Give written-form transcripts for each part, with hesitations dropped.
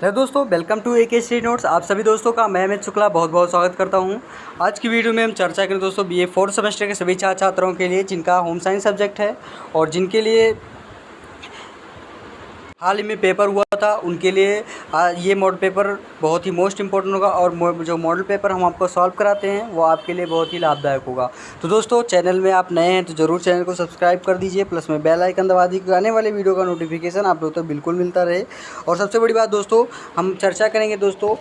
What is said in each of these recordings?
Hello दोस्तों, welcome to AK study notes. आप सभी दोस्तों का मैं अमित शुक्ला बहुत बहुत स्वागत करता हूं। आज की वीडियो में हम चर्चा करें दोस्तों BA 4th सेमेस्टर के सभी छात्रों के लिए जिनका होम साइंस सब्जेक्ट है और जिनके लिए हाल ही में पेपर हुआ था, उनके लिए ये मॉडल पेपर बहुत ही मोस्ट इम्पोर्टेंट होगा और जो मॉडल पेपर हम आपको सॉल्व कराते हैं वो आपके लिए बहुत ही लाभदायक होगा। तो दोस्तों, चैनल में आप नए हैं तो ज़रूर चैनल को सब्सक्राइब कर दीजिए, प्लस में बेल आइकन दबा दीजिए, आने वाले वीडियो का नोटिफिकेशन आप लोग तक बिल्कुल मिलता रहे। और सबसे बड़ी बात दोस्तों, हम चर्चा करेंगे दोस्तों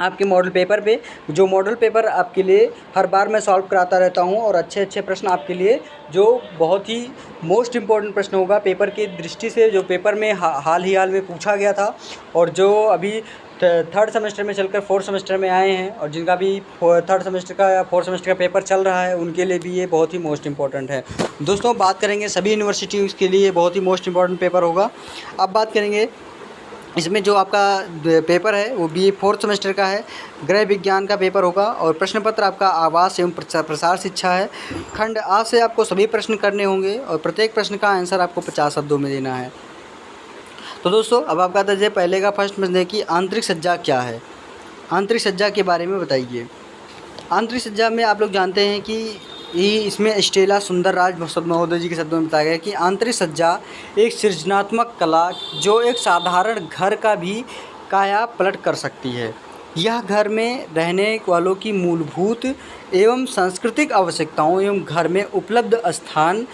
आपके मॉडल पेपर पे। जो मॉडल पेपर आपके लिए हर बार मैं सॉल्व कराता रहता हूँ और अच्छे अच्छे प्रश्न आपके लिए, जो बहुत ही मोस्ट इम्पॉर्टेंट प्रश्न होगा पेपर की दृष्टि से, जो पेपर में हाल में पूछा गया था और जो अभी थर्ड सेमेस्टर में चलकर फोर्थ सेमेस्टर में आए हैं और जिनका भी थर्ड सेमेस्टर का या फोर्थ सेमेस्टर का पेपर चल रहा है, उनके लिए भी ये बहुत ही मोस्ट इम्पॉर्टेंट है। दोस्तों, बात करेंगे सभी यूनिवर्सिटीज़ के लिए बहुत ही मोस्ट इम्पॉर्टेंट पेपर होगा। अब बात करेंगे इसमें जो आपका पेपर है वो BA 4th सेमेस्टर का है, गृह विज्ञान का पेपर होगा और प्रश्न पत्र आपका आवास एवं प्रसार शिक्षा है। खंड आ से आपको सभी प्रश्न करने होंगे और प्रत्येक प्रश्न का आंसर आपको 50 शब्दों में देना है। तो दोस्तों, अब आपका दर्ज है पहले का फर्स्ट प्रश्न है कि आंतरिक सज्जा क्या है। आंतरिक सज्जा के बारे में बताइए। आंतरिक सज्जा में आप लोग जानते हैं कि इसमें स्टेला सुंदरराज महोदय जी के शब्दों में बताया गया कि आंतरिक सज्जा एक सृजनात्मक कला जो एक साधारण घर का भी काया पलट कर सकती है। यह घर में रहने वालों की मूलभूत एवं सांस्कृतिक आवश्यकताओं एवं घर में उपलब्ध स्थान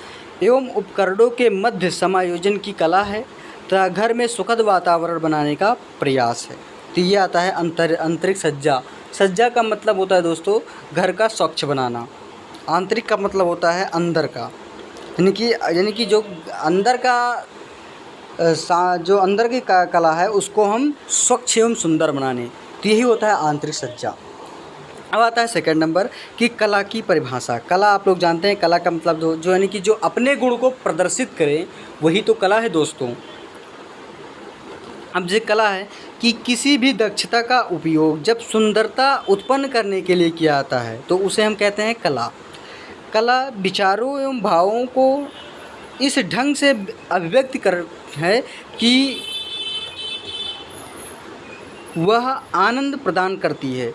एवं उपकरणों के मध्य समायोजन की कला है तथा घर में सुखद वातावरण बनाने का प्रयास है। तो ये आता है आंतरिक सज्जा। सज्जा का मतलब होता है दोस्तों घर का स्वच्छ बनाना। आंतरिक का मतलब होता है अंदर का, यानी कि जो अंदर का जो अंदर की कला है उसको हम स्वच्छ एवं सुंदर बनाने, तो यही होता है आंतरिक सज्जा। अब आता है सेकंड नंबर कि कला की परिभाषा। कला आप लोग जानते हैं, कला का मतलब जो यानी कि जो अपने गुण को प्रदर्शित करे वही तो कला है दोस्तों। अब जो कला है कि किसी भी दक्षता का उपयोग जब सुंदरता उत्पन्न करने के लिए किया जाता है तो उसे हम कहते हैं कला। कला विचारों एवं भावों को इस ढंग से अभिव्यक्त कर है कि वह आनंद प्रदान करती है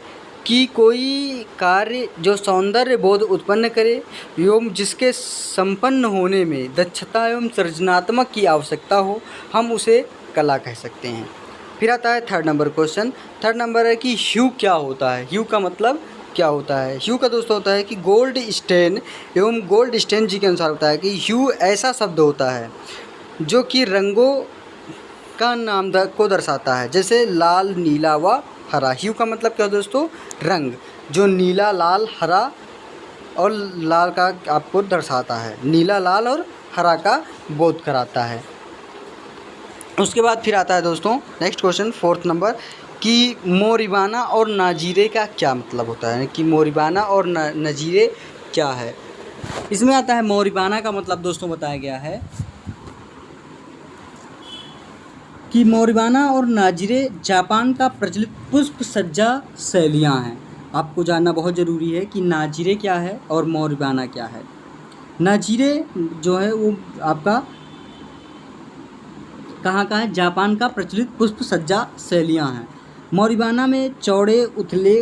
कि कोई कार्य जो सौंदर्य बोध उत्पन्न करे एवं जिसके संपन्न होने में दक्षता एवं सृजनात्मक की आवश्यकता हो, हम उसे कला कह सकते हैं। फिर आता है third number question. Third number है कि ह्यू क्या होता है। ह्यू का मतलब क्या होता है। ह्यू का दोस्तों होता है कि गोल्ड स्टेन एवं गोल्ड स्टेन जी के अनुसार होता है कि ह्यू ऐसा शब्द होता है जो कि रंगों का नाम को दर्शाता है, जैसे लाल, नीला व हरा। ह्यू का मतलब क्या है दोस्तों, रंग जो नीला, लाल, हरा और लाल का आपको दर्शाता है, नीला, लाल और हरा का बोध कराता है। उसके बाद फिर आता है दोस्तों नेक्स्ट क्वेश्चन फोर्थ नंबर कि मोरिबाना और नाजीरे का क्या मतलब होता है, कि मोरिबाना और नजीरे क्या है। इसमें आता है मोरिबाना का मतलब दोस्तों बताया गया है कि मोरिबाना और नाजीरे जापान का प्रचलित पुष्प सज्जा शैलियाँ हैं। आपको जानना बहुत ज़रूरी है कि नाजीरे क्या है और मोरिबाना क्या है। नाजीरे जो है वो आपका कहाँ का है, जापान का प्रचलित पुष्प सज्जा शैलियाँ हैं। मोरिबाना में चौड़े उथले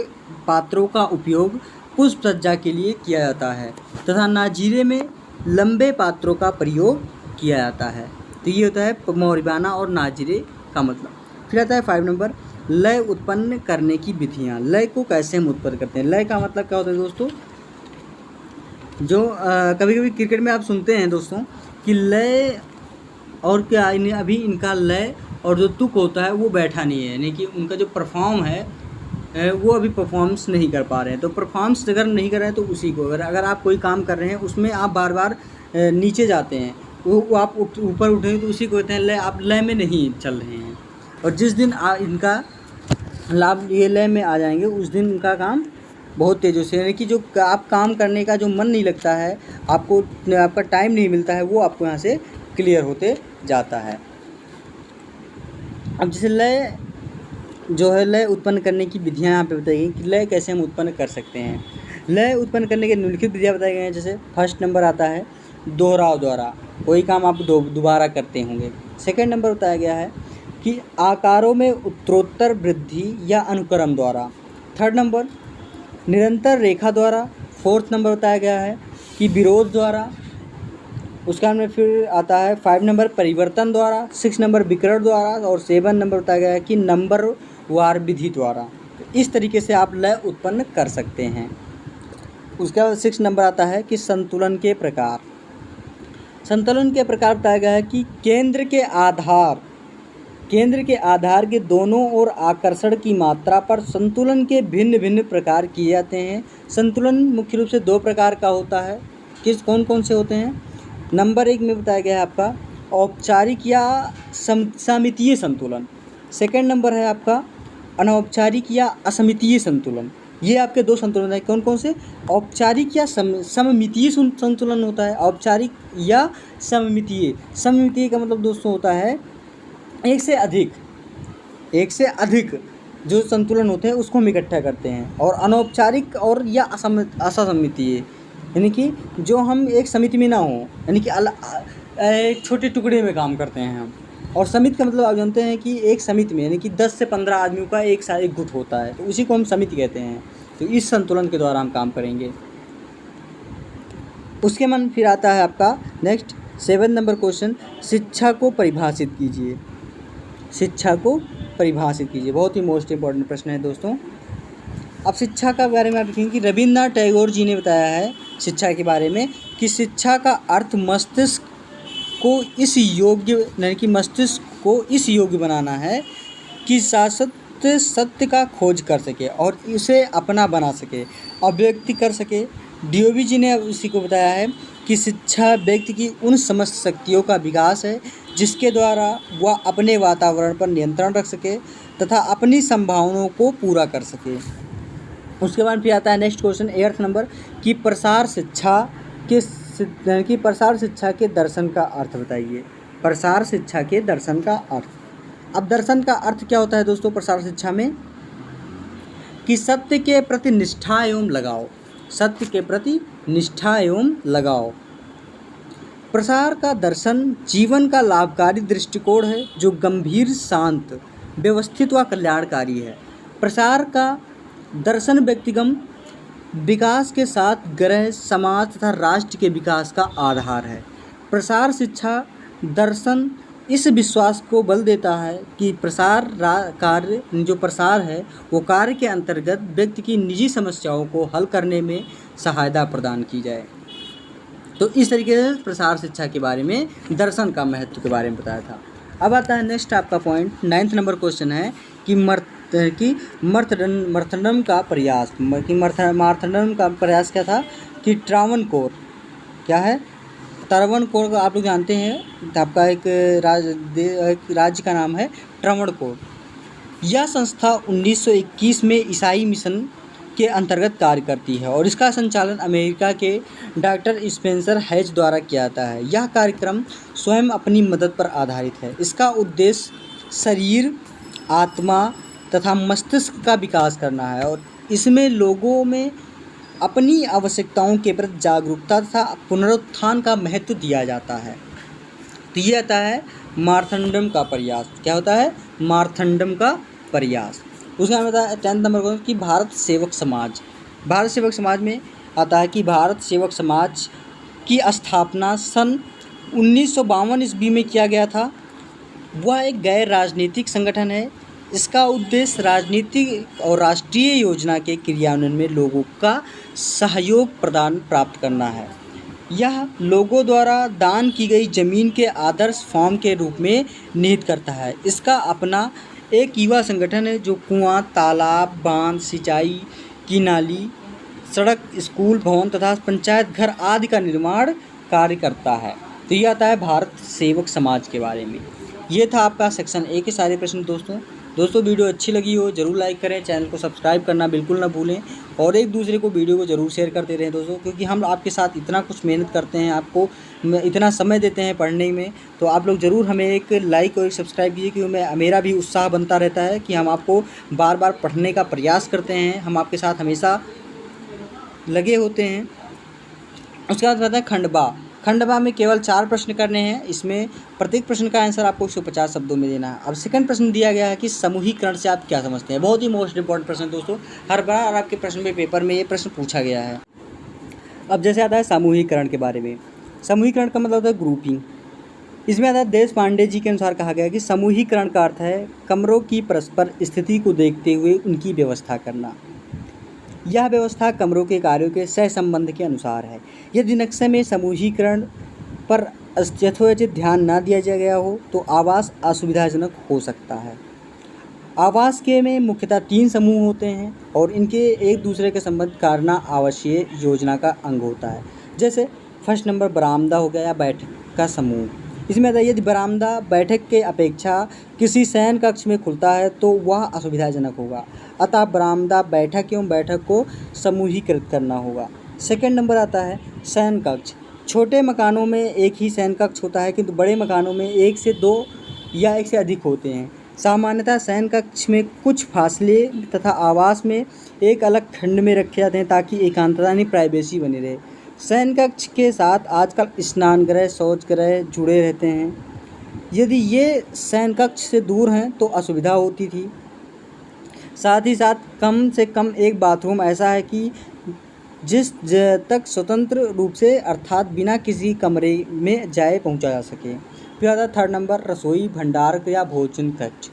पात्रों का उपयोग पुष्प सज्जा के लिए किया जाता है तथा नाजीरे में लंबे पात्रों का प्रयोग किया जाता है। तो ये होता है मोरिबाना और नाजीरे का मतलब। फिर आता है 5 नंबर लय उत्पन्न करने की विधियाँ। लय को कैसे हम उत्पन्न करते हैं। लय का मतलब क्या होता है दोस्तों, जो कभी कभी क्रिकेट में आप सुनते हैं दोस्तों कि लय और क्या अभी इनका लय और जो तुक होता है वो बैठा नहीं है, यानी कि उनका जो परफॉर्म है वो अभी परफॉर्मेंस नहीं कर पा रहे हैं। तो परफॉर्मेंस अगर नहीं कर रहे हैं तो उसी को अगर आप कोई काम कर रहे हैं उसमें आप बार बार नीचे जाते हैं, वो आप ऊपर उठेंगे तो उसी को कहते हैं लय। आप लय में नहीं चल रहे हैं और जिस दिन इनका लाभ ये लय में आ जाएंगे उस दिन इनका काम बहुत तेज़ी से, यानी कि जो आप काम करने का जो मन नहीं लगता है, आपका टाइम नहीं मिलता है, वो आपको यहाँ से क्लियर होते जाता है। अब जैसे लय जो है, लय उत्पन्न करने की विधियाँ यहाँ पे बताई गई कि लय कैसे हम उत्पन्न कर सकते हैं। लय उत्पन्न करने के निम्नलिखित विधियाँ बताई गई हैं। जैसे फर्स्ट नंबर आता है दोहराव द्वारा, कोई काम आप दोबारा करते होंगे। सेकंड नंबर बताया गया है कि आकारों में उत्तरोत्तर वृद्धि या अनुक्रम द्वारा। थर्ड नंबर निरंतर रेखा द्वारा। फोर्थ नंबर बताया गया है कि विरोध द्वारा। उसका में फिर आता है 5 नंबर परिवर्तन द्वारा, 6 नंबर विकर्ण द्वारा और 7 नंबर बताया गया है कि नंबर वार विधि द्वारा। तो इस तरीके से आप लय उत्पन्न कर सकते हैं। उसका 6 नंबर आता है कि संतुलन के प्रकार। संतुलन के प्रकार बताया गया है कि केंद्र के आधार के दोनों ओर आकर्षण की मात्रा पर संतुलन के भिन्न भिन्न प्रकार किए जाते हैं। संतुलन मुख्य रूप से 2 प्रकार का होता है। कौन कौन से होते हैं? नंबर 1 में बताया गया है आपका औपचारिक या समितीय संतुलन। सेकंड नंबर है आपका अनौपचारिक या असमितीय संतुलन। ये आपके 2 संतुलन हैं। कौन कौन से? औपचारिक या सममितीय संतुलन होता है। औपचारिक या सममितीय। सममितीय का मतलब दोस्तों होता है एक से अधिक जो संतुलन होते हैं उसको हम इकट्ठा करते हैं। और अनौपचारिक और या असमितीय यानी कि जो हम एक समिति में ना हो, यानी कि एक छोटे टुकड़े में काम करते हैं हम। और समिति का मतलब आप जानते हैं कि एक समिति में यानी कि 10 से 15 आदमियों का एक गुट होता है, तो उसी को हम समिति कहते हैं। तो इस संतुलन के द्वारा हम काम करेंगे। उसके मन फिर आता है आपका नेक्स्ट 7 नंबर क्वेश्चन, शिक्षा को परिभाषित कीजिए। शिक्षा को परिभाषित कीजिए, बहुत ही मोस्ट इंपॉर्टेंट प्रश्न है दोस्तों। अब शिक्षा का बारे में आप देखेंगे कि रविन्द्रनाथ टैगोर जी ने बताया है शिक्षा के बारे में कि शिक्षा का अर्थ मस्तिष्क को इस योग्य बनाना है कि शाश्वत सत्य का खोज कर सके और इसे अपना बना सके, अभिव्यक्ति कर सके। डीओवी जी ने इसी को बताया है कि शिक्षा व्यक्ति की उन समस्त शक्तियों का विकास है जिसके द्वारा वह अपने वातावरण पर नियंत्रण रख सके तथा अपनी संभावनाओं को पूरा कर सके। उसके बाद फिर आता है नेक्स्ट क्वेश्चन 8 नंबर कि प्रसार शिक्षा के दर्शन का अर्थ बताइए। प्रसार शिक्षा के दर्शन का अर्थ। अब दर्शन का अर्थ क्या होता है दोस्तों प्रसार शिक्षा में? कि सत्य के प्रति निष्ठा एवं लगाव। सत्य के प्रति निष्ठा एवं लगाव। प्रसार का दर्शन जीवन का लाभकारी दृष्टिकोण है जो गंभीर, शांत, व्यवस्थित व कल्याणकारी है। प्रसार का दर्शन व्यक्तिगत विकास के साथ ग्रह, समाज तथा राष्ट्र के विकास का आधार है। प्रसार शिक्षा दर्शन इस विश्वास को बल देता है कि कार्य जो प्रसार है वो कार्य के अंतर्गत व्यक्ति की निजी समस्याओं को हल करने में सहायता प्रदान की जाए। तो इस तरीके से प्रसार शिक्षा के बारे में दर्शन का महत्व के बारे में बताया था। अब आता है नेक्स्ट आपका पॉइंट 9 नंबर क्वेश्चन है कि मार्थंडम का प्रयास। मार्थंडम का प्रयास क्या था? कि ट्रावनकोर क्या है? ट्रावनकोर को आप लोग जानते हैं, आपका एक राज्य का नाम है ट्रावनकोर। यह संस्था 1921 में ईसाई मिशन के अंतर्गत कार्य करती है और इसका संचालन अमेरिका के डॉक्टर स्पेंसर हैच द्वारा किया जाता है। यह कार्यक्रम स्वयं अपनी मदद पर आधारित है। इसका उद्देश्य शरीर, आत्मा तथा मस्तिष्क का विकास करना है और इसमें लोगों में अपनी आवश्यकताओं के प्रति जागरूकता तथा पुनरुत्थान का महत्व दिया जाता है। तो ये आता है मार्थंडम का प्रयास। क्या होता है? मार्थंडम का प्रयास। उसका नाम आता है 10 नंबर को कि भारत सेवक समाज। भारत सेवक समाज में आता है कि भारत सेवक समाज की स्थापना सन 1952 ईस्वी में किया गया था। वह एक गैर राजनीतिक संगठन है। इसका उद्देश्य राजनीतिक और राष्ट्रीय योजना के क्रियान्वयन में लोगों का सहयोग प्राप्त करना है। यह लोगों द्वारा दान की गई जमीन के आदर्श फॉर्म के रूप में निहित करता है। इसका अपना एक युवा संगठन है जो कुआं, तालाब, बांध, सिंचाई की नाली, सड़क, स्कूल, भवन तथा पंचायत घर आदि का निर्माण कार्य करता है। तो ये आता है भारत सेवक समाज के बारे में। ये था आपका सेक्शन ए के सारे प्रश्न दोस्तों वीडियो अच्छी लगी हो जरूर लाइक करें, चैनल को सब्सक्राइब करना बिल्कुल ना भूलें और एक दूसरे को वीडियो को ज़रूर शेयर करते रहें दोस्तों, क्योंकि हम आपके साथ इतना कुछ मेहनत करते हैं, आपको इतना समय देते हैं पढ़ने में, तो आप लोग ज़रूर हमें एक लाइक और एक सब्सक्राइब कीजिए, क्योंकि मेरा भी उत्साह बनता रहता है कि हम आपको बार बार पढ़ने का प्रयास करते हैं, हम आपके साथ हमेशा लगे होते हैं। उसके बाद आता है खंडवा। खंड बा में केवल 4 प्रश्न करने हैं। इसमें प्रत्येक प्रश्न का आंसर आपको 150 शब्दों में देना है। अब सेकंड प्रश्न दिया गया है कि समूहीकरण से आप क्या समझते हैं। बहुत ही मोस्ट इंपॉर्टेंट प्रश्न दोस्तों, हर बार आपके प्रश्न में पेपर में ये प्रश्न पूछा गया है। अब जैसे आता है समूहीकरण के बारे में। समूहीकरण का मतलब होता है ग्रुपिंग। इसमें आता है देश पांडे जी के अनुसार कहा गया है कि समूहीकरण का अर्थ है कमरों की परस्पर स्थिति को देखते हुए उनकी व्यवस्था करना। यह व्यवस्था कमरों के कार्यों के सहसंबंध के अनुसार है। यदि नक्शे में समूहीकरण पर यथोचित ध्यान न दिया गया हो तो आवास असुविधाजनक हो सकता है। आवास के में मुख्यतः 3 समूह होते हैं और इनके एक दूसरे के संबंध करना आवश्यक योजना का अंग होता है। जैसे फर्स्ट नंबर बरामदा हो गया या बैठक का समूह। इसमें आता है यदि बरामदा बैठक के अपेक्षा किसी शयन कक्ष में खुलता है तो वह असुविधाजनक होगा, अतः बरामदा बैठक एवं बैठक को समूहीकृत करना होगा। सेकंड नंबर आता है शयन कक्ष। छोटे मकानों में एक ही शयन कक्ष होता है किंतु बड़े मकानों में 1 से 2 या 1 से अधिक होते हैं। सामान्यतः शयन कक्ष में कुछ फासले तथा आवास में एक अलग खंड में रखे जाते हैं ताकि एकांतता यानी प्राइवेसी बनी रहे। शयन कक्ष के साथ आजकल स्नान गृह, शौच गृह जुड़े रहते हैं। यदि ये शयन कक्ष से दूर हैं तो असुविधा होती थी। साथ ही साथ कम से कम एक बाथरूम ऐसा है कि जिस तक स्वतंत्र रूप से अर्थात बिना किसी कमरे में जाए पहुंचा जा सके। फिर आता है थर्ड नंबर रसोई भंडार या भोजन कक्ष।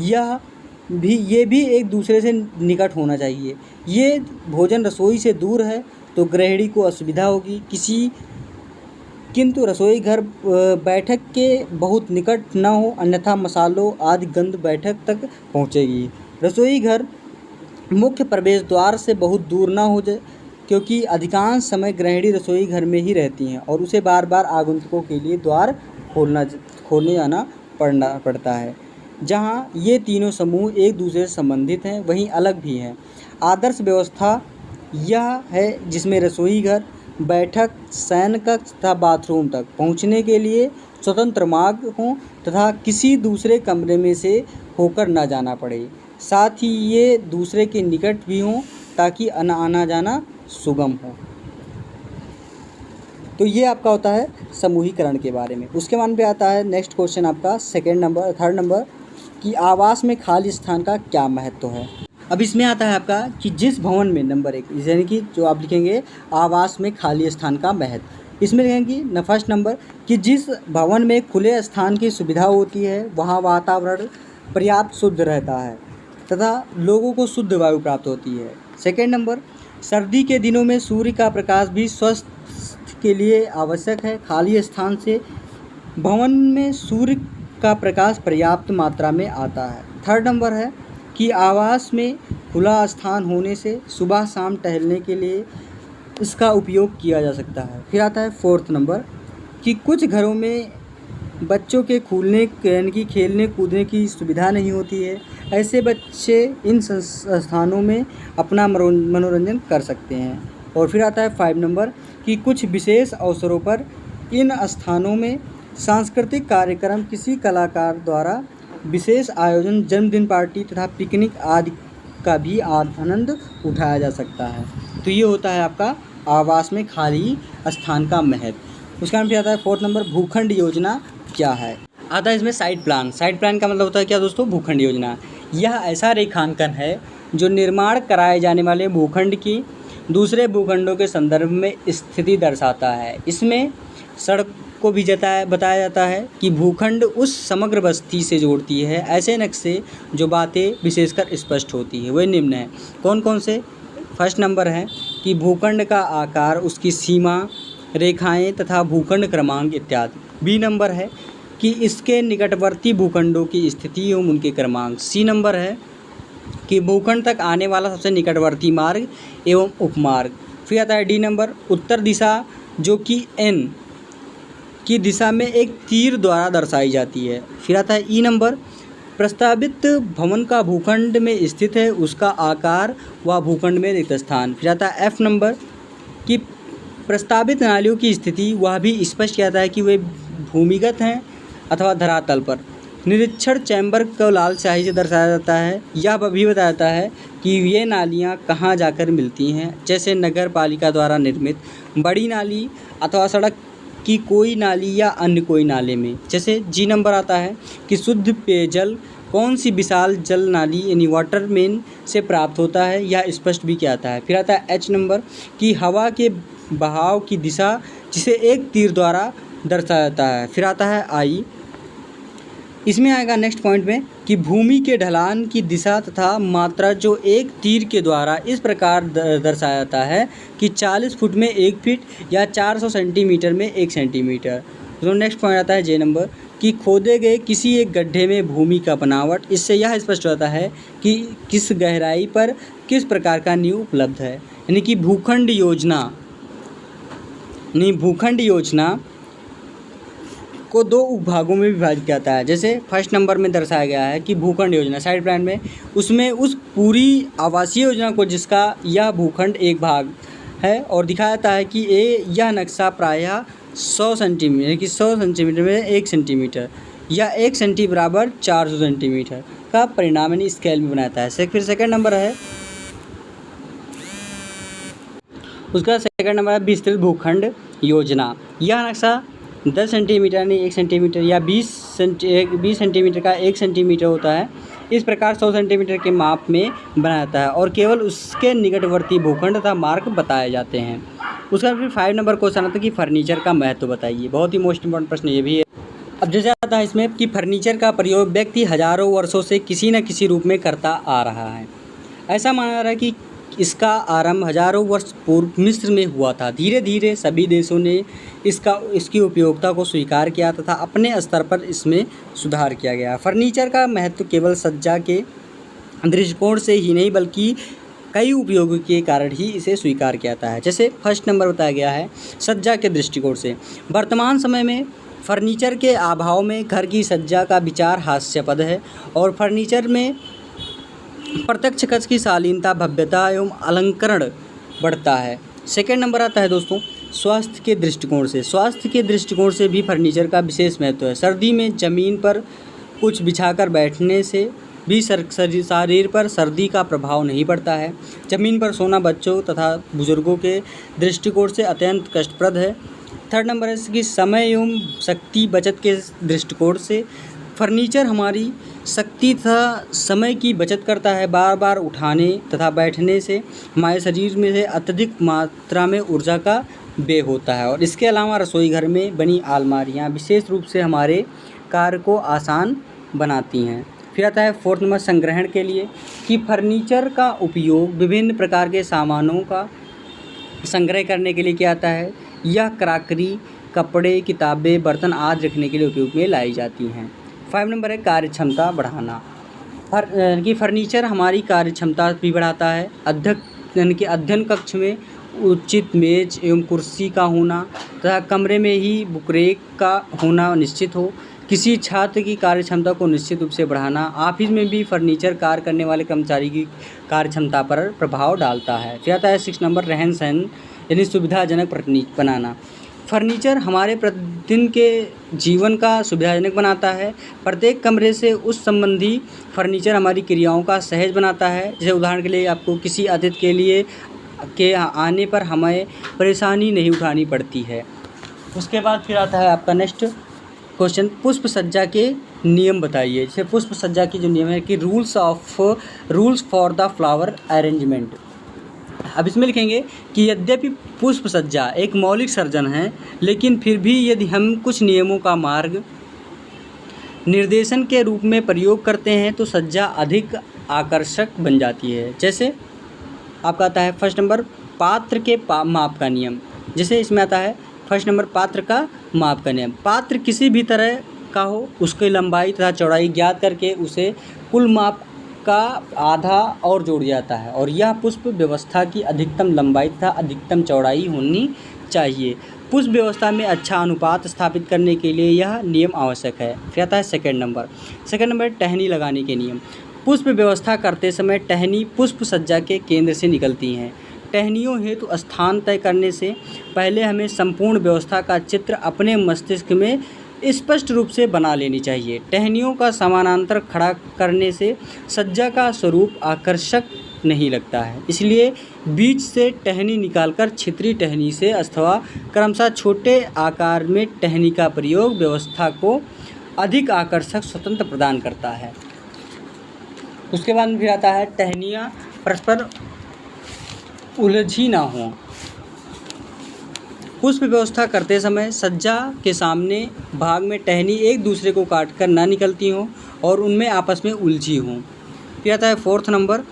ये भी एक दूसरे से निकट होना चाहिए। ये भोजन रसोई से दूर है तो गृहिणी को असुविधा होगी किंतु रसोई घर बैठक के बहुत निकट न हो, अन्यथा मसालों आदि गंध बैठक तक पहुंचेगी। रसोई घर मुख्य प्रवेश द्वार से बहुत दूर न हो जाए क्योंकि अधिकांश समय गृहिणी रसोई घर में ही रहती हैं और उसे बार बार आगंतुकों के लिए द्वार खोलने जाना पड़ता है। जहाँ ये तीनों समूह एक दूसरे से संबंधित हैं वहीं अलग भी हैं। आदर्श व्यवस्था यह है जिसमें रसोई घर, बैठक, शयन कक्ष तथा बाथरूम तक पहुँचने के लिए स्वतंत्र मार्ग हों तथा किसी दूसरे कमरे में से होकर न जाना पड़े। साथ ही ये दूसरे के निकट भी हों ताकि आना जाना सुगम हो। तो ये आपका होता है समूहीकरण के बारे में। उसके बाद पे आता है नेक्स्ट क्वेश्चन आपका थर्ड नंबर कि आवास में खाली स्थान का क्या महत्व है। अब इसमें आता है आपका कि जिस भवन में नंबर 1 यानी कि जो आप लिखेंगे आवास में खाली स्थान का महत्व। इसमें लिखेंगे फर्स्ट नंबर कि जिस भवन में खुले स्थान की सुविधा होती है वहाँ वातावरण पर्याप्त शुद्ध रहता है तथा लोगों को शुद्ध वायु प्राप्त होती है। सेकेंड नंबर सर्दी के दिनों में सूर्य का प्रकाश भी स्वास्थ्य के लिए आवश्यक है। खाली स्थान से भवन में सूर्य का प्रकाश पर्याप्त मात्रा में आता है। थर्ड नंबर है कि आवास में खुला स्थान होने से सुबह शाम टहलने के लिए इसका उपयोग किया जा सकता है। फिर आता है फोर्थ नंबर कि कुछ घरों में बच्चों के यानी कि खेलने कूदने की सुविधा नहीं होती है। ऐसे बच्चे इन स्थानों में अपना मनोरंजन कर सकते हैं। और फिर आता है 5 नंबर कि कुछ विशेष अवसरों पर इन स्थानों में सांस्कृतिक कार्यक्रम, किसी कलाकार द्वारा विशेष आयोजन, जन्मदिन पार्टी तथा पिकनिक आदि का भी आनंद उठाया जा सकता है। तो ये होता है आपका आवास में खाली स्थान का महत्व। उसका फिर आता है 4 नंबर भूखंड योजना क्या है। आता है इसमें साइट प्लान। साइट प्लान का मतलब होता है क्या दोस्तों, भूखंड योजना। यह ऐसा रेखांकन है जो निर्माण कराए जाने वाले भूखंड की दूसरे भूखंडों के संदर्भ में स्थिति दर्शाता है। इसमें सड़क को भी बताया जाता है कि भूखंड उस समग्र बस्ती से जोड़ती है। ऐसे नक्शे जो बातें विशेषकर स्पष्ट होती है वे निम्न हैं। कौन कौन से? फर्स्ट नंबर है कि भूखंड का आकार, उसकी सीमा रेखाएं तथा भूखंड क्रमांक इत्यादि। बी नंबर है कि इसके निकटवर्ती भूखंडों की स्थिति एवं उनके क्रमांक। सी नंबर है कि भूखंड तक आने वाला सबसे निकटवर्ती मार्ग एवं उपमार्ग। फिर आता है डी नंबर उत्तर दिशा जो कि एन की दिशा में एक तीर द्वारा दर्शाई जाती है। फिर आता है ई नंबर प्रस्तावित भवन का भूखंड में स्थित है, उसका आकार व भूखंड में रिक्त स्थान। फिर आता है एफ नंबर कि प्रस्तावित नालियों की स्थिति, वह भी स्पष्ट किया जाता है कि वे भूमिगत हैं अथवा धरातल पर। निरीक्षण चैम्बर को लाल स्याही से दर्शाया जाता है। यह भी बताया जाता है कि ये नालियाँ कहाँ जाकर मिलती हैं, जैसे नगर पालिका द्वारा निर्मित बड़ी नाली अथवा सड़क की कोई नाली या अन्य कोई नाले में। जैसे जी नंबर आता है कि शुद्ध पेयजल कौन सी विशाल जल नाली यानी वाटर मेन से प्राप्त होता है, यह स्पष्ट भी किया जाता है। फिर आता है एच नंबर कि हवा के बहाव की दिशा जिसे एक तीर द्वारा दर्शाया जाता है। फिर आता है आई, इसमें आएगा नेक्स्ट पॉइंट में कि भूमि के ढलान की दिशा तथा मात्रा जो एक तीर के द्वारा इस प्रकार दर्शाया जाता है कि 40 फुट में 1 फीट या 400 सेंटीमीटर में 1 सेंटीमीटर। तो नेक्स्ट पॉइंट आता है जे नंबर कि खोदे गए किसी एक गड्ढे में भूमि का बनावट, इससे यह स्पष्ट होता है कि किस गहराई पर किस प्रकार का नींव उपलब्ध है। यानी कि भूखंड योजना को 2 उपभागों में विभाजित किया जाता है। जैसे फर्स्ट नंबर में दर्शाया गया है कि भूखंड योजना साइड प्लान में, उसमें उस पूरी आवासीय योजना को जिसका यह भूखंड एक भाग है और दिखाया जाता है कि यह नक्शा प्रायः 100 सेंटीमीटर यानी कि 100 सेंटीमीटर में 1 सेंटीमीटर या 1 सेंटी बराबर 400 सेंटीमीटर का परिणाम यानी स्केल में बनाता है। फिर सेकंड नंबर है, उसका सेकंड नंबर है विस्तृत भूखंड योजना। यह नक्शा 10 सेंटीमीटर यानी 1 सेंटीमीटर या 20 सेंटीमीटर का 1 सेंटीमीटर होता है। इस प्रकार 100 सेंटीमीटर के माप में बनाया जाता है और केवल उसके निकटवर्ती भूखंड तथा मार्ग बताए जाते हैं। उसका फिर 5 नंबर क्वेश्चन आता है कि फर्नीचर का महत्व बताइए। बहुत ही मोस्ट इंपॉर्टेंट प्रश्न ये भी है। अब जैसे आता है इसमें कि फर्नीचर का प्रयोग व्यक्ति हजारों वर्षों से किसी न किसी रूप में करता आ रहा है। ऐसा माना जा रहा है कि इसका आरंभ हजारों वर्ष पूर्व मिस्र में हुआ था। धीरे धीरे सभी देशों ने इसकी उपयोगिता को स्वीकार किया तथा अपने स्तर पर इसमें सुधार किया गया। फर्नीचर का महत्व केवल सज्जा के दृष्टिकोण से ही नहीं बल्कि कई उपयोगों के कारण ही इसे स्वीकार किया जाता है। जैसे फर्स्ट नंबर बताया गया है सज्जा के दृष्टिकोण से। वर्तमान समय में फर्नीचर के अभाव में घर की सज्जा का विचार हास्यास्पद है और फर्नीचर में प्रत्यक्ष कक्ष की शालीनता, भव्यता एवं अलंकरण बढ़ता है। सेकंड नंबर आता है दोस्तों स्वास्थ्य के दृष्टिकोण से। स्वास्थ्य के दृष्टिकोण से भी फर्नीचर का विशेष महत्व है। सर्दी में ज़मीन पर कुछ बिछाकर बैठने से भी शरीर पर सर्दी का प्रभाव नहीं पड़ता है। ज़मीन पर सोना बच्चों तथा बुजुर्गों के दृष्टिकोण से अत्यंत कष्टप्रद है। थर्ड नंबर है कि समय एवं शक्ति बचत के दृष्टिकोण से फर्नीचर हमारी शक्ति तथा समय की बचत करता है। बार बार उठाने तथा बैठने से हमारे शरीर में से अत्यधिक मात्रा में ऊर्जा का व्यय होता है। और इसके अलावा रसोई घर में बनी अलमारियाँ विशेष रूप से हमारे कार्य को आसान बनाती हैं। फिर आता है फोर्थ नंबर संग्रहण के लिए कि फर्नीचर का उपयोग विभिन्न प्रकार के सामानों का संग्रह करने के लिए किया जाता है। यह क्रॉकरी, कपड़े, किताबें, बर्तन आदि रखने के लिए उपयोग में लाई जाती हैं। 5 नंबर है कार्य क्षमता बढ़ाना। कि फर्नीचर हमारी कार्य क्षमता भी बढ़ाता है। यानी कि अध्ययन कक्ष में उचित मेज एवं कुर्सी का होना तथा कमरे में ही बुकरेक का होना निश्चित हो। किसी छात्र की कार्य क्षमता को निश्चित रूप से बढ़ाना। ऑफिस में भी फर्नीचर कार्य करने वाले कर्मचारी की कार्य क्षमता पर प्रभाव डालता है। फिर आता है 6 नंबर रहन सहन यानी सुविधाजनक बनाना। फर्नीचर हमारे प्रतिदिन के जीवन का सुविधाजनक बनाता है। प्रत्येक कमरे से उस संबंधी फर्नीचर हमारी क्रियाओं का सहज बनाता है। जैसे उदाहरण के लिए आपको किसी अतिथि के आने पर हमें परेशानी नहीं उठानी पड़ती है। उसके बाद फिर आता है आपका नेक्स्ट क्वेश्चन पुष्प सज्जा के नियम बताइए। जैसे पुष्प सज्जा की जो नियम है कि rules for the flower arrangement. अब इसमें लिखेंगे कि यद्यपि पुष्प सज्जा एक मौलिक सर्जन है, लेकिन फिर भी यदि हम कुछ नियमों का मार्ग निर्देशन के रूप में प्रयोग करते हैं तो सज्जा अधिक आकर्षक बन जाती है। जैसे आपका आता है फर्स्ट नंबर पात्र के माप का नियम। जैसे इसमें आता है फर्स्ट नंबर पात्र का माप का नियम। पात्र किसी भी तरह का हो, उसकी लंबाई तथा चौड़ाई ज्ञात करके उसे कुल माप का आधा और जोड़ जाता है और यह पुष्प व्यवस्था की अधिकतम लंबाई तथा अधिकतम चौड़ाई होनी चाहिए। पुष्प व्यवस्था में अच्छा अनुपात स्थापित करने के लिए यह नियम आवश्यक है। फिर आता है सेकंड नंबर टहनी लगाने के नियम। पुष्प व्यवस्था करते समय टहनी पुष्प सज्जा के केंद्र से निकलती हैं। टहनियों हेतु स्थान तय करने से पहले हमें संपूर्ण व्यवस्था का चित्र अपने मस्तिष्क में स्पष्ट रूप से बना लेनी चाहिए। टहनियों का समानांतर खड़ा करने से सज्जा का स्वरूप आकर्षक नहीं लगता है, इसलिए बीच से टहनी निकालकर छितरी टहनी से अथवा क्रमशः छोटे आकार में टहनी का प्रयोग व्यवस्था को अधिक आकर्षक स्वतंत्र प्रदान करता है। उसके बाद में फिर आता है टहनियाँ परस्पर उलझी ना हों। पुष्प व्यवस्था करते समय सज्जा के सामने भाग में टहनी एक दूसरे को काटकर ना निकलती हों और उनमें आपस में उलझी हों। फिर आता है 4th नंबर,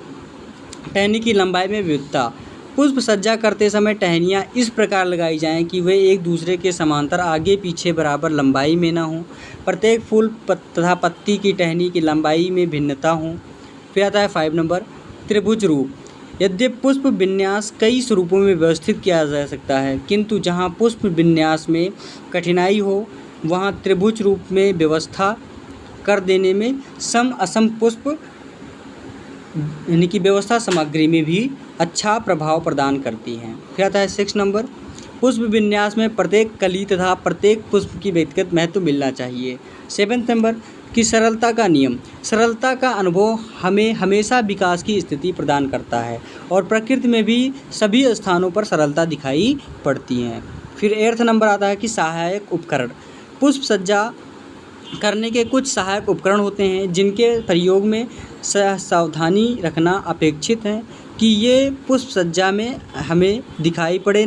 टहनी की लंबाई में विविधता। पुष्प सज्जा करते समय टहनियाँ इस प्रकार लगाई जाएं कि वे एक दूसरे के समांतर आगे पीछे बराबर लंबाई में ना हों। प्रत्येक फूल तथा पत्ती की टहनी की लंबाई में भिन्नता हो। फिर आता है 5 नंबर, त्रिभुज रूप। यद्यपि पुष्प विन्यास कई स्वरूपों में व्यवस्थित किया जा सकता है, किंतु जहाँ पुष्प विन्यास में कठिनाई हो वहाँ त्रिभुज रूप में व्यवस्था कर देने में सम असम पुष्प यानी कि व्यवस्था सामग्री में भी अच्छा प्रभाव प्रदान करती हैं। फिर आता है 6 नंबर, पुष्प विन्यास में प्रत्येक कली तथा प्रत्येक पुष्प की व्यक्तिगत महत्व मिलना चाहिए। 7 नंबर की सरलता का नियम। सरलता का अनुभव हमें हमेशा विकास की स्थिति प्रदान करता है और प्रकृति में भी सभी स्थानों पर सरलता दिखाई पड़ती है। फिर 8 नंबर आता है कि सहायक उपकरण। पुष्प सज्जा करने के कुछ सहायक उपकरण होते हैं जिनके प्रयोग में सावधानी रखना अपेक्षित है कि ये पुष्प सज्जा में हमें दिखाई पड़े,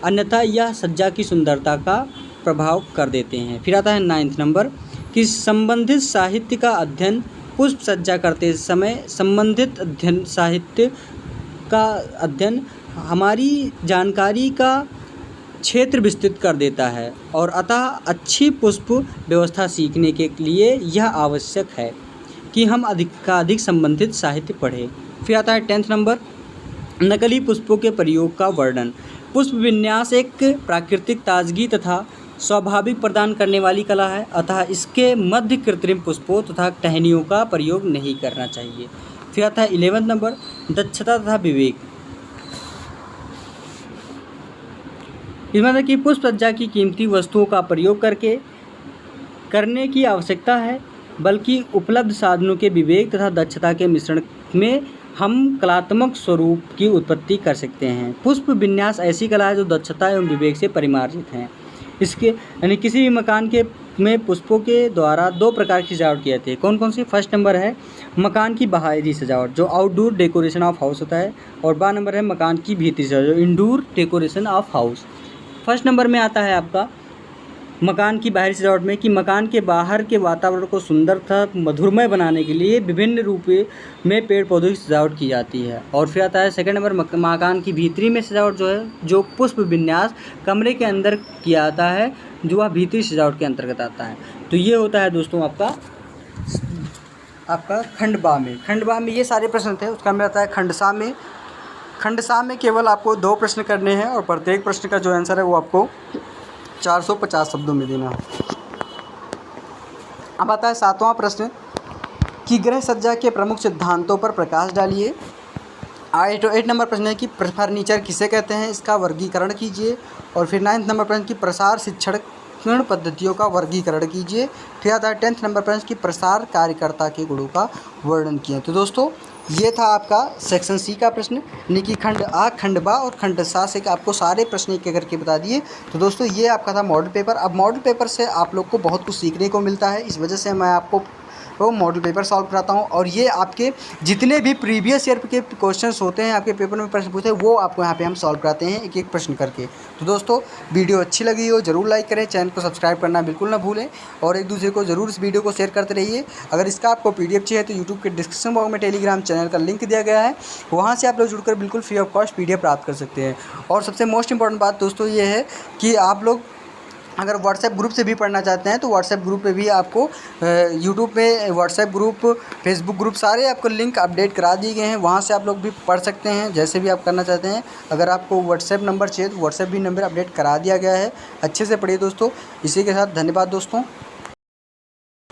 अन्यथा यह सज्जा की सुंदरता का प्रभाव कर देते हैं। फिर आता है 9th नंबर कि संबंधित साहित्य का अध्ययन। पुष्प सज्जा करते समय संबंधित साहित्य का अध्ययन हमारी जानकारी का क्षेत्र विस्तृत कर देता है और अतः अच्छी पुष्प व्यवस्था सीखने के लिए यह आवश्यक है कि हम अधिक संबंधित साहित्य पढ़ें। फिर आता है 10th नंबर, नकली पुष्पों के प्रयोग का वर्णन। पुष्प विन्यास एक प्राकृतिक ताजगी तथा स्वाभाविक प्रदान करने वाली कला है, अतः इसके मध्य कृत्रिम पुष्पों तथा टहनियों का प्रयोग नहीं करना चाहिए। फिर आता है 11th नंबर, दक्षता तथा विवेक। इसमें मतलब कि पुष्प सज्जा की कीमती वस्तुओं का प्रयोग करने की आवश्यकता है, बल्कि उपलब्ध साधनों के विवेक तथा दक्षता के मिश्रण में हम कलात्मक स्वरूप की उत्पत्ति कर सकते हैं। पुष्प विन्यास ऐसी कला है जो दक्षता एवं विवेक से परिमार्जित है। इसके यानी किसी भी मकान में पुष्पों के द्वारा 2 प्रकार की सजावट की जाती है। कौन कौन सी? फर्स्ट नंबर है मकान की बाहरी सजावट जो आउटडोर डेकोरेशन ऑफ हाउस होता है, और 2 नंबर है मकान की भीतरी सजावट जो indoor decoration of house. First number में आता है आपका मकान की बाहरी सजावट में कि मकान के बाहर के वातावरण को सुंदर तथा मधुरमय बनाने के लिए विभिन्न रूपों में पेड़ पौधों की सजावट की जाती है। और फिर आता है सेकंड नंबर मकान की भीतरी में सजावट जो है जो पुष्प विन्यास कमरे के अंदर किया जाता है, जो वह भीतरी सजावट के अंतर्गत आता है। तो ये होता है दोस्तों आपका खंड बा में ये सारे प्रश्न थे। उसका में आता है खंड सा में केवल आपको 2 प्रश्न करने हैं और प्रत्येक प्रश्न का जो आंसर है वो आपको 450 शब्दों में देना। अब आता है 7वां प्रश्न कि गृह सज्जा के प्रमुख सिद्धांतों पर प्रकाश डालिए। 8 नंबर प्रश्न है कि फर्नीचर किसे कहते हैं, इसका वर्गीकरण कीजिए। और फिर 9th नंबर प्रश्न की प्रसार शिक्षण पद्धतियों का वर्गीकरण कीजिए। फिर आता है 10th नंबर प्रश्न की प्रसार कार्यकर्ता के गुणों का वर्णन किया। तो दोस्तों ये था आपका सेक्शन सी का प्रश्न, यानी कि खंड आ, खंड बा और खंड सा से आपको सारे प्रश्न एक करके बता दिए। तो दोस्तों ये आपका था मॉडल पेपर। अब मॉडल पेपर से आप लोग को बहुत कुछ सीखने को मिलता है, इस वजह से मैं आपको वो मॉडल पेपर सॉल्व कराता हूँ। और ये आपके जितने भी प्रीवियस ईयर के क्वेश्चंस होते हैं, आपके पेपर में प्रश्न पूछते हैं, वो आपको यहाँ पे हम सॉल्व कराते हैं एक एक प्रश्न करके। तो दोस्तों वीडियो अच्छी लगी हो ज़रूर लाइक करें, चैनल को सब्सक्राइब करना बिल्कुल ना भूलें और एक दूसरे को ज़रूर इस वीडियो को शेयर करते रहिए। अगर इसका आपको PDF चाहिए तो यूट्यूब के डिस्क्रिप्शन बॉक्स में टेलीग्राम चैनल का लिंक दिया गया है, वहाँ से आप लोग जुड़कर बिल्कुल फ्री ऑफ कॉस्ट PDF प्राप्त कर सकते हैं। और सबसे मोस्ट इंपॉर्टेंट बात दोस्तों ये है कि आप लोग अगर व्हाट्सएप ग्रुप से भी पढ़ना चाहते हैं तो व्हाट्सएप ग्रुप पे भी आपको यूट्यूब पे व्हाट्सएप ग्रुप, फेसबुक ग्रुप सारे आपको लिंक अपडेट करा दिए गए हैं, वहाँ से आप लोग भी पढ़ सकते हैं जैसे भी आप करना चाहते हैं। अगर आपको व्हाट्सएप नंबर चाहिए तो व्हाट्सएप भी नंबर अपडेट करा दिया गया है। अच्छे से पढ़िए दोस्तों। इसी के साथ धन्यवाद दोस्तों।